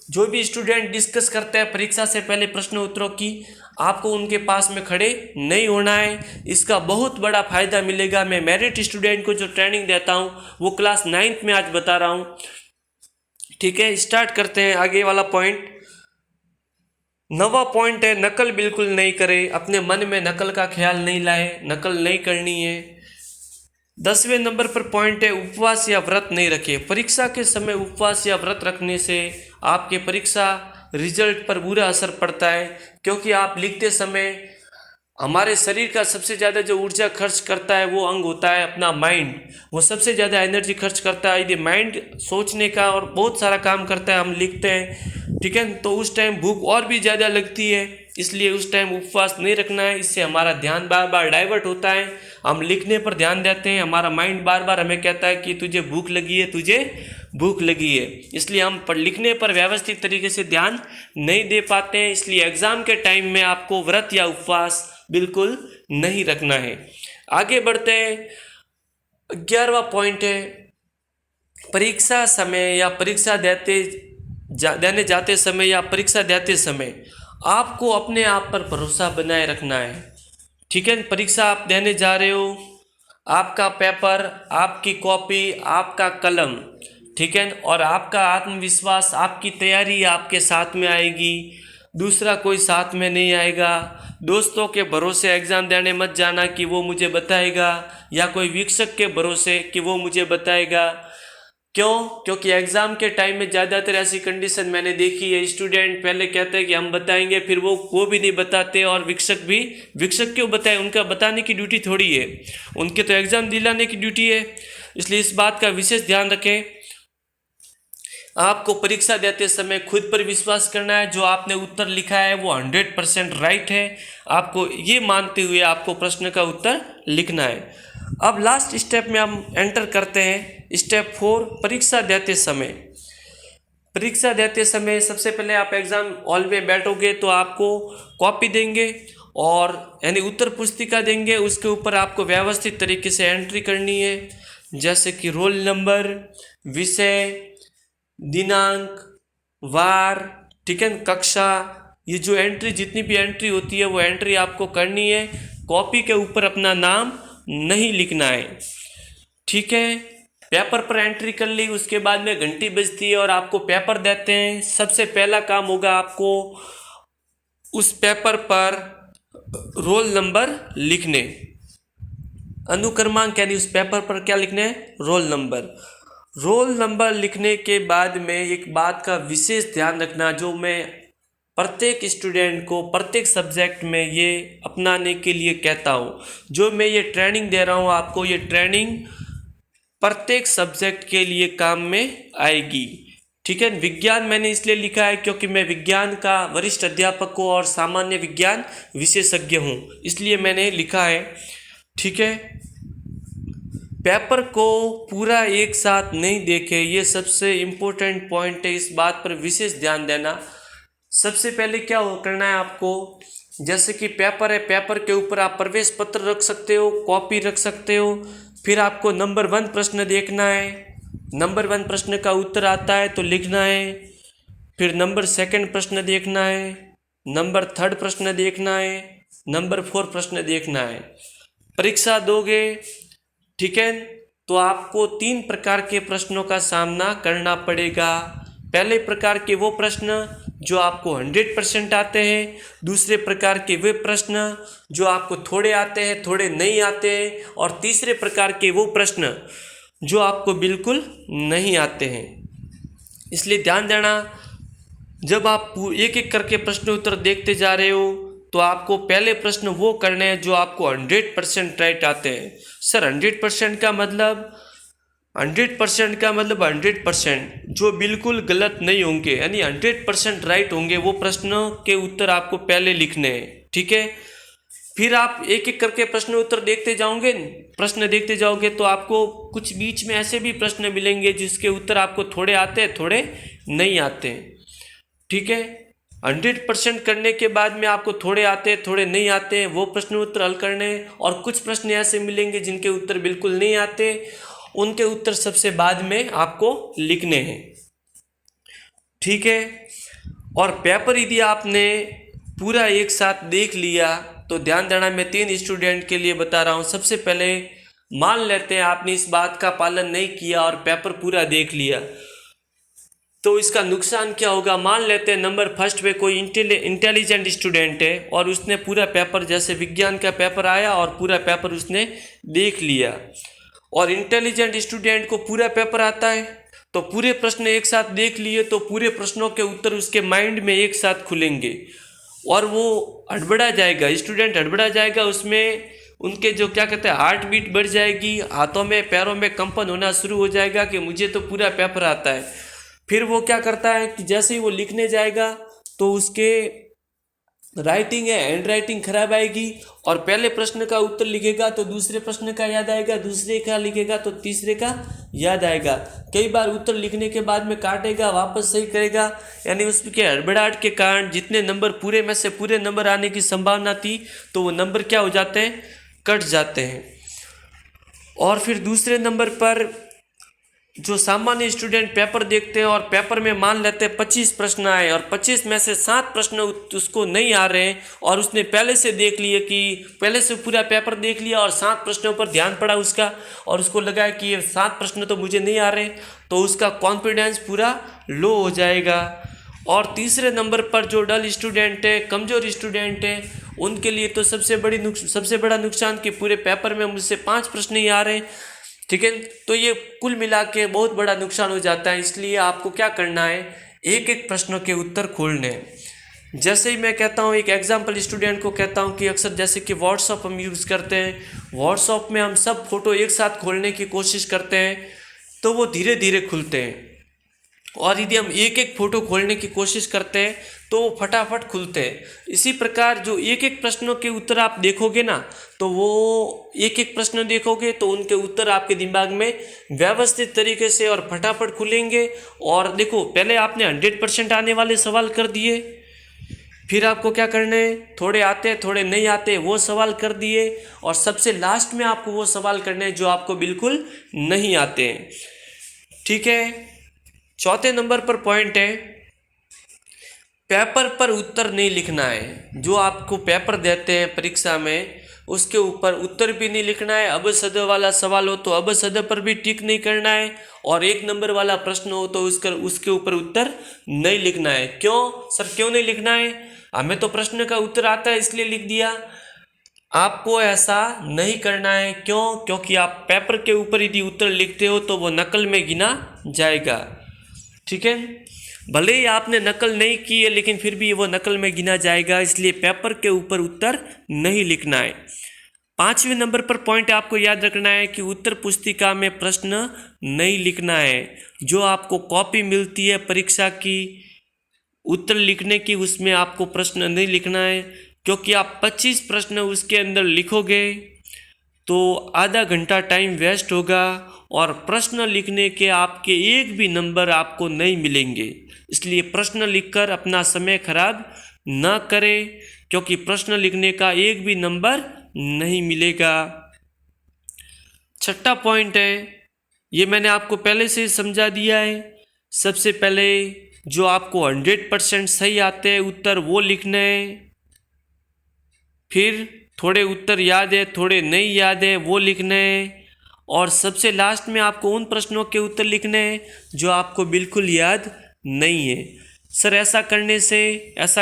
जो भी स्टूडेंट डिस्कस करते हैं परीक्षा से पहले प्रश्न उत्तरों की, आपको उनके पास में खड़े नहीं होना है। इसका बहुत बड़ा फ़ायदा मिलेगा। मैं मेरिट स्टूडेंट को जो ट्रेनिंग देता हूँ वो क्लास 9th में आज बता रहा हूँ। ठीक है, स्टार्ट करते हैं आगे वाला पॉइंट। 9वां पॉइंट है, नकल बिल्कुल नहीं करें। अपने मन में नकल का ख्याल नहीं लाए, नकल नहीं करनी है। 10वें नंबर पर पॉइंट है, उपवास या व्रत नहीं रखे। परीक्षा के समय उपवास या व्रत रखने से आपके परीक्षा रिजल्ट पर बुरा असर पड़ता है, क्योंकि आप लिखते समय हमारे शरीर का सबसे ज़्यादा जो ऊर्जा खर्च करता है वो अंग होता है अपना माइंड, वो सबसे ज़्यादा एनर्जी खर्च करता है। यदि माइंड सोचने का और बहुत सारा काम करता है, हम लिखते हैं, ठीक है, तो उस टाइम भूख और भी ज़्यादा लगती है, इसलिए उस टाइम उपवास नहीं रखना है। इससे हमारा ध्यान बार बार डाइवर्ट होता है, हम लिखने पर ध्यान देते हैं, हमारा माइंड बार बार हमें कहता है कि तुझे भूख लगी है, तुझे भूख लगी है, इसलिए हम लिखने पर व्यवस्थित तरीके से ध्यान नहीं दे पाते हैं। इसलिए एग्ज़ाम के टाइम में आपको व्रत या उपवास बिल्कुल नहीं रखना है। आगे बढ़ते हैं। 11वां पॉइंट है, परीक्षा समय या परीक्षा देने जाते समय या परीक्षा देते समय आपको अपने आप पर भरोसा बनाए रखना है। ठीक है, परीक्षा आप देने जा रहे हो, आपका पेपर, आपकी कॉपी, आपका कलम, ठीक है, और आपका आत्मविश्वास, आपकी तैयारी आपके साथ में आएगी, दूसरा कोई साथ में नहीं आएगा। दोस्तों के भरोसे एग्ज़ाम देने मत जाना कि वो मुझे बताएगा, या कोई वीक्षक के भरोसे कि वो मुझे बताएगा। क्यों? क्योंकि एग्ज़ाम के टाइम में ज़्यादातर ऐसी कंडीशन मैंने देखी है, स्टूडेंट पहले कहते हैं कि हम बताएंगे, फिर वो भी नहीं बताते, और विक्षक क्यों बताएं? उनका बताने की ड्यूटी थोड़ी है, उनके तो एग्ज़ाम दिलाने की ड्यूटी है। इसलिए इस बात का विशेष ध्यान रखें। आपको परीक्षा देते समय खुद पर विश्वास करना है, जो आपने उत्तर लिखा है वो 100% राइट है, आपको ये मानते हुए आपको प्रश्न का उत्तर लिखना है। अब लास्ट स्टेप में हम एंटर करते हैं, स्टेप 4, परीक्षा देते समय। परीक्षा देते समय सबसे पहले आप एग्ज़ाम हॉल में बैठोगे तो आपको कॉपी देंगे और यानी उत्तर पुस्तिका देंगे, उसके ऊपर आपको व्यवस्थित तरीके से एंट्री करनी है, जैसे कि रोल नंबर, विषय, दिनांक, वार, ठीक है, कक्षा, ये जो एंट्री, जितनी भी एंट्री होती है वो एंट्री आपको करनी है। कॉपी के ऊपर अपना नाम नहीं लिखना है, ठीक है। पेपर पर एंट्री कर ली, उसके बाद में घंटी बजती है और आपको पेपर देते हैं। सबसे पहला काम होगा आपको उस पेपर पर रोल नंबर लिखने, अनुक्रमांक, यानी उस पेपर पर क्या लिखना है, रोल नंबर। रोल नंबर लिखने के बाद में एक बात का विशेष ध्यान रखना, जो मैं प्रत्येक स्टूडेंट को प्रत्येक सब्जेक्ट में ये अपनाने के लिए कहता हूँ, जो मैं ये ट्रेनिंग दे रहा हूँ आपको, ये ट्रेनिंग प्रत्येक सब्जेक्ट के लिए काम में आएगी, ठीक है। विज्ञान मैंने इसलिए लिखा है क्योंकि मैं विज्ञान का वरिष्ठ अध्यापक हूँ और सामान्य विज्ञान विशेषज्ञ हूँ, इसलिए मैंने लिखा है, ठीक है। पेपर को पूरा एक साथ नहीं देखें, ये सबसे इम्पोर्टेंट पॉइंट है, इस बात पर विशेष ध्यान देना। सबसे पहले क्या करना है आपको, जैसे कि पेपर है, पेपर के ऊपर आप प्रवेश पत्र रख सकते हो, कॉपी रख सकते हो, फिर आपको नंबर 1 प्रश्न देखना है, नंबर 1 प्रश्न का उत्तर आता है तो लिखना है, फिर नंबर 2 प्रश्न देखना है, नंबर 3 प्रश्न देखना है, नंबर 4 प्रश्न देखना है। परीक्षा दोगे, ठीक है, तो आपको 3 प्रकार के प्रश्नों का सामना करना पड़ेगा। पहले प्रकार के वो प्रश्न जो आपको 100% आते हैं, दूसरे प्रकार के वे प्रश्न जो आपको थोड़े आते हैं, थोड़े नहीं आते हैं, और तीसरे प्रकार के वो प्रश्न जो आपको बिल्कुल नहीं आते हैं। इसलिए ध्यान देना, जब आप एक एक करके प्रश्न उत्तर देखते जा रहे हो तो आपको पहले प्रश्न वो करने हैं जो आपको 100% राइट आते हैं। सर 100% का मतलब 100% जो बिल्कुल गलत नहीं होंगे, यानी 100% राइट होंगे, वो प्रश्नों के उत्तर आपको पहले लिखने हैं। ठीक है, फिर आप एक एक करके प्रश्न उत्तर प्रश्न देखते जाओगे तो आपको कुछ बीच में ऐसे भी प्रश्न मिलेंगे जिसके उत्तर आपको थोड़े आते हैं थोड़े नहीं आते हैं। ठीक है, 100% करने के बाद में आपको थोड़े आते हैं थोड़े नहीं आते हैं, वो प्रश्न उत्तर हल करने हैं। और कुछ प्रश्न ऐसे मिलेंगे जिनके उत्तर बिल्कुल नहीं आते, उनके उत्तर सबसे बाद में आपको लिखने हैं। ठीक है, और पेपर यदि आपने पूरा एक साथ देख लिया तो ध्यान देना, मैं 3 स्टूडेंट के लिए बता रहा हूँ। सबसे पहले मान लेते हैं आपने इस बात का पालन नहीं किया और पेपर पूरा देख लिया, तो इसका नुकसान क्या होगा। मान लेते हैं नंबर फर्स्ट पे कोई इंटेलिजेंट स्टूडेंट है और उसने पूरा पेपर, जैसे विज्ञान का पेपर आया और पूरा पेपर उसने देख लिया, और इंटेलिजेंट स्टूडेंट को पूरा पेपर आता है तो पूरे प्रश्न एक साथ देख लिए तो पूरे प्रश्नों के उत्तर उसके माइंड में एक साथ खुलेंगे और वो हड़बड़ा जाएगा, स्टूडेंट हड़बड़ा जाएगा। उसमें उनके जो क्या कहते हैं हार्ट बीट बढ़ जाएगी, हाथों में पैरों में कंपन होना शुरू हो जाएगा कि मुझे तो पूरा पेपर आता है। फिर वो क्या करता है कि जैसे ही वो लिखने जाएगा तो उसके राइटिंग है, हैंड राइटिंग खराब आएगी, और पहले प्रश्न का उत्तर लिखेगा तो दूसरे प्रश्न का याद आएगा, दूसरे का लिखेगा तो तीसरे का याद आएगा। कई बार उत्तर लिखने के बाद में काटेगा, वापस सही करेगा, यानी उसके हड़बड़ाहट के कारण जितने नंबर पूरे में से पूरे नंबर आने की संभावना थी तो वो नंबर क्या हो जाते हैं, कट जाते हैं। और फिर दूसरे नंबर पर जो सामान्य स्टूडेंट पेपर देखते हैं और पेपर में मान लेते हैं 25 प्रश्न आए और 25 में से 7 प्रश्न उसको नहीं आ रहे हैं, और उसने पहले से देख लिए कि पहले से पूरा पेपर देख लिया और 7 प्रश्नों पर ध्यान पड़ा उसका, और उसको लगा कि ये 7 प्रश्न तो मुझे नहीं आ रहे, तो उसका कॉन्फिडेंस पूरा लो हो जाएगा। और तीसरे नंबर पर जो डल स्टूडेंट है, कमज़ोर स्टूडेंट है, उनके लिए तो सबसे बड़ा नुकसान कि पूरे पेपर में मुझसे 5 प्रश्न ही आ रहे हैं। ठीक है, तो ये कुल मिला के बहुत बड़ा नुकसान हो जाता है। इसलिए आपको क्या करना है, एक एक प्रश्नों के उत्तर खोलने हैं। जैसे ही मैं कहता हूँ, एक एग्जाम्पल स्टूडेंट को कहता हूँ कि अक्सर जैसे कि व्हाट्सअप हम यूज़ करते हैं, व्हाट्सअप में हम सब फोटो एक साथ खोलने की कोशिश करते हैं तो वो धीरे धीरे खुलते हैं, और यदि हम एक एक फ़ोटो खोलने की कोशिश करते हैं तो वो फटाफट खुलते हैं। इसी प्रकार जो एक एक प्रश्नों के उत्तर आप देखोगे ना, तो वो एक एक प्रश्न देखोगे तो उनके उत्तर आपके दिमाग में व्यवस्थित तरीके से और फटाफट खुलेंगे। और देखो, पहले आपने 100% आने वाले सवाल कर दिए, फिर आपको क्या करना है, थोड़े आते थोड़े नहीं आते वो सवाल कर दिए, और सबसे लास्ट में आपको वो सवाल करने हैं जो आपको बिल्कुल नहीं आते हैं। ठीक है, चौथे नंबर पर पॉइंट है, पेपर पर उत्तर नहीं लिखना है। जो आपको पेपर देते हैं परीक्षा में उसके ऊपर उत्तर भी नहीं लिखना है। अब सद वाला सवाल हो तो अब सद पर भी टिक नहीं करना है, और 1 नंबर वाला प्रश्न हो तो उसके ऊपर उत्तर नहीं लिखना है। क्यों सर, क्यों नहीं लिखना है? हमें तो प्रश्न का उत्तर आता है इसलिए लिख दिया। आपको ऐसा नहीं करना है। क्यों? क्योंकि आप पेपर के ऊपर यदि उत्तर लिखते हो तो वो नकल में गिना जाएगा। ठीक है, भले ही आपने नकल नहीं की है लेकिन फिर भी वो नकल में गिना जाएगा, इसलिए पेपर के ऊपर उत्तर नहीं लिखना है। 5वें नंबर पर पॉइंट आपको याद रखना है कि उत्तर पुस्तिका में प्रश्न नहीं लिखना है। जो आपको कॉपी मिलती है परीक्षा की उत्तर लिखने की, उसमें आपको प्रश्न नहीं लिखना है, क्योंकि आप 25 प्रश्न उसके अंदर लिखोगे तो आधा घंटा टाइम वेस्ट होगा और प्रश्न लिखने के आपके एक भी नंबर आपको नहीं मिलेंगे। इसलिए प्रश्न लिखकर अपना समय खराब न करें, क्योंकि प्रश्न लिखने का एक भी नंबर नहीं मिलेगा। छठा पॉइंट है, ये मैंने आपको पहले से समझा दिया है। सबसे पहले जो आपको 100% सही आते हैं उत्तर वो लिखने हैं, फिर थोड़े उत्तर याद है थोड़े नहीं याद है वो लिखने हैं, और सबसे लास्ट में आपको उन प्रश्नों के उत्तर लिखने हैं जो आपको बिल्कुल याद नहीं है। सर ऐसा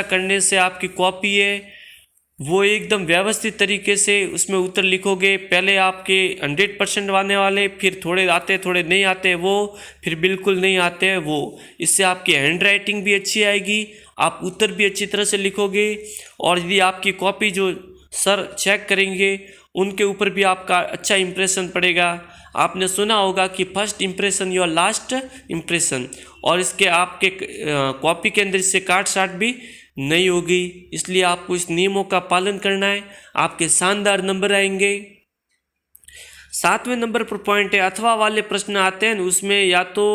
करने से आपकी कॉपी है वो एकदम व्यवस्थित तरीके से उसमें उत्तर लिखोगे। पहले आपके 100% आने वाले, फिर थोड़े आते थोड़े नहीं आते वो, फिर बिल्कुल नहीं आते हैं वो। इससे आपकी हैंड राइटिंग भी अच्छी आएगी, आप उत्तर भी अच्छी तरह से लिखोगे। और यदि आपकी कॉपी जो सर चेक करेंगे उनके ऊपर भी आपका अच्छा इंप्रेशन पड़ेगा। आपने सुना होगा कि first impression your last impression, और इसके आपके कॉपी के अंदर इससे काट साट भी नहीं होगी। इसलिए आपको इस नियमों का पालन करना है, आपके शानदार नंबर आएंगे। 7वें नंबर पर पॉइंट है अथवा वाले प्रश्न आते हैं, उसमें या तो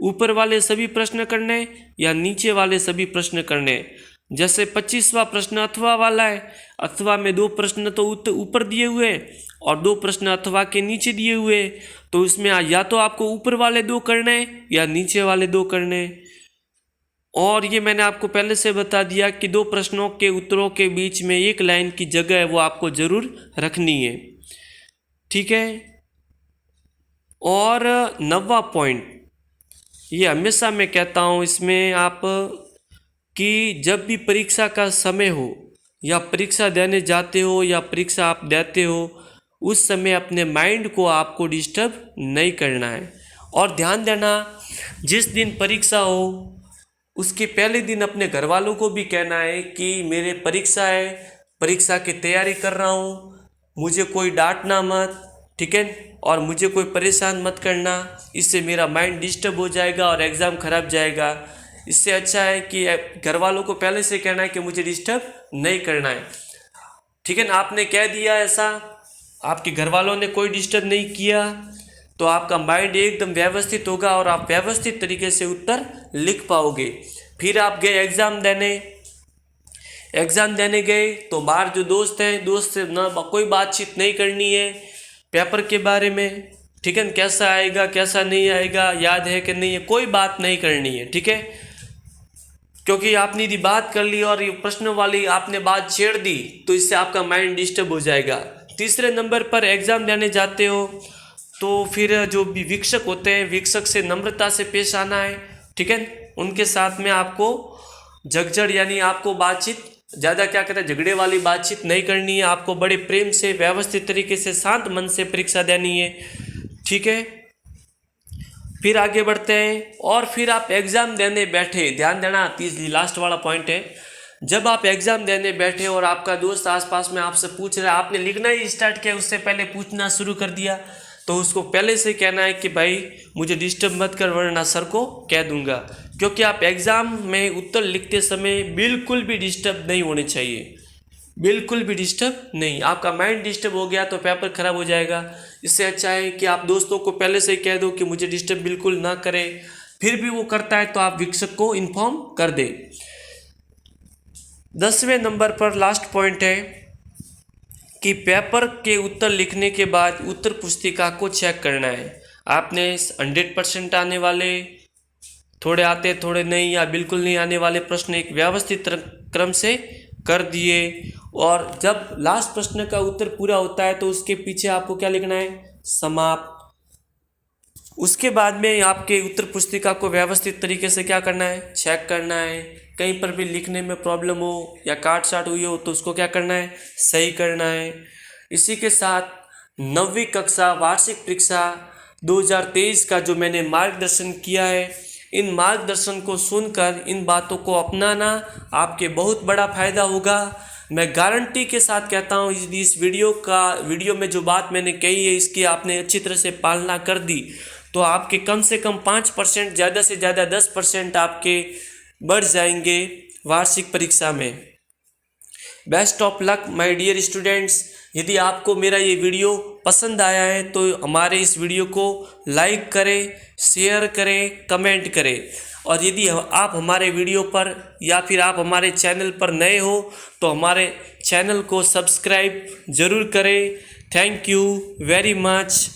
ऊपर वाले सभी प्रश्न करने या नीचे वाले सभी प्रश्न करने। जैसे 25वां प्रश्न अथवा वाला है, अथवा में 2 प्रश्न तो ऊपर दिए हुए और 2 प्रश्न अथवा के नीचे दिए हुए, तो इसमें या तो आपको ऊपर वाले 2 करने या नीचे वाले 2 करने। और ये मैंने आपको पहले से बता दिया कि 2 प्रश्नों के उत्तरों के बीच में 1 लाइन की जगह है वो आपको ज़रूर रखनी है, ठीक है। और 9वां पॉइंट, ये हमेशा मैं कहता हूँ इसमें आप कि जब भी परीक्षा का समय हो या परीक्षा देने जाते हो या परीक्षा आप देते हो, उस समय अपने माइंड को आपको डिस्टर्ब नहीं करना है। और ध्यान देना, जिस दिन परीक्षा हो उसके पहले दिन अपने घर वालों को भी कहना है कि मेरे परीक्षा है, परीक्षा की तैयारी कर रहा हूँ, मुझे कोई डांटना मत, ठीक है, और मुझे कोई परेशान मत करना, इससे मेरा माइंड डिस्टर्ब हो जाएगा और एग्ज़ाम खराब जाएगा। इससे अच्छा है कि घर वालों को पहले से कहना है कि मुझे डिस्टर्ब नहीं करना है, ठीक है ना। आपने कह दिया ऐसा, आपके घर वालों ने कोई डिस्टर्ब नहीं किया, तो आपका माइंड एकदम व्यवस्थित होगा और आप व्यवस्थित तरीके से उत्तर लिख पाओगे। फिर आप गए एग्ज़ाम देने गए तो बाहर जो दोस्त हैं, दोस्त से ना कोई बातचीत नहीं करनी है पेपर के बारे में, ठीक है, कैसा आएगा कैसा नहीं आएगा, याद है कि नहीं है, कोई बात नहीं करनी है, ठीक है। क्योंकि आपने यदि बात कर ली और ये प्रश्न वाली आपने बात छेड़ दी तो इससे आपका माइंड डिस्टर्ब हो जाएगा। तीसरे नंबर पर एग्ज़ाम देने जाते हो तो फिर जो भी वीक्षक होते हैं, वीक्षक से नम्रता से पेश आना है, ठीक है। उनके साथ में आपको झगझड़ यानी आपको बातचीत ज़्यादा क्या कहते हैं झगड़े वाली बातचीत नहीं करनी है, आपको बड़े प्रेम से व्यवस्थित तरीके से शांत मन से परीक्षा देनी है, ठीक है। फिर आगे बढ़ते हैं और फिर आप एग्ज़ाम देने बैठे, ध्यान देना तीसरी लास्ट वाला पॉइंट है, जब आप एग्ज़ाम देने बैठे और आपका दोस्त आसपास में आपसे पूछ रहा है, आपने लिखना ही स्टार्ट किया, उससे पहले पूछना शुरू कर दिया, तो उसको पहले से कहना है कि भाई मुझे डिस्टर्ब मत कर वरना सर को कह दूंगा। क्योंकि आप एग्ज़ाम में उत्तर लिखते समय बिल्कुल भी डिस्टर्ब नहीं होने चाहिए, बिल्कुल भी डिस्टर्ब नहीं। आपका माइंड डिस्टर्ब हो गया तो पेपर ख़राब हो जाएगा। इससे अच्छा है कि आप दोस्तों को पहले से कह दो कि मुझे डिस्टर्ब बिल्कुल ना करें, फिर भी वो करता है तो आप वीक्षक को इन्फॉर्म कर दें। 10वें नंबर पर लास्ट पॉइंट है कि पेपर के उत्तर लिखने के बाद उत्तर पुस्तिका को चेक करना है। आपने 100% आने वाले, थोड़े आते थोड़े नहीं या बिल्कुल नहीं आने वाले प्रश्न एक व्यवस्थित क्रम से कर दिए, और जब लास्ट प्रश्न का उत्तर पूरा होता है तो उसके पीछे आपको क्या लिखना है, समाप्त। उसके बाद में आपके उत्तर पुस्तिका को व्यवस्थित तरीके से क्या करना है, चेक करना है। कहीं पर भी लिखने में प्रॉब्लम हो या काट साट हुई हो तो उसको क्या करना है, सही करना है। इसी के साथ 9वीं कक्षा वार्षिक परीक्षा 2023 का जो मैंने मार्गदर्शन किया है, इन मार्गदर्शन को सुनकर इन बातों को अपनाना आपके बहुत बड़ा फ़ायदा होगा। मैं गारंटी के साथ कहता हूँ इस वीडियो में जो बात मैंने कही है इसकी आपने अच्छी तरह से पालना कर दी तो आपके कम से कम 5%, ज़्यादा से ज़्यादा 10% आपके बढ़ जाएंगे वार्षिक परीक्षा में। Best of luck my dear students. यदि आपको मेरा ये वीडियो पसंद आया है तो हमारे इस वीडियो को लाइक करें, शेयर करें, कमेंट करें, और यदि आप हमारे वीडियो पर या फिर आप हमारे चैनल पर नए हो तो हमारे चैनल को सब्सक्राइब ज़रूर करें। Thank you very much.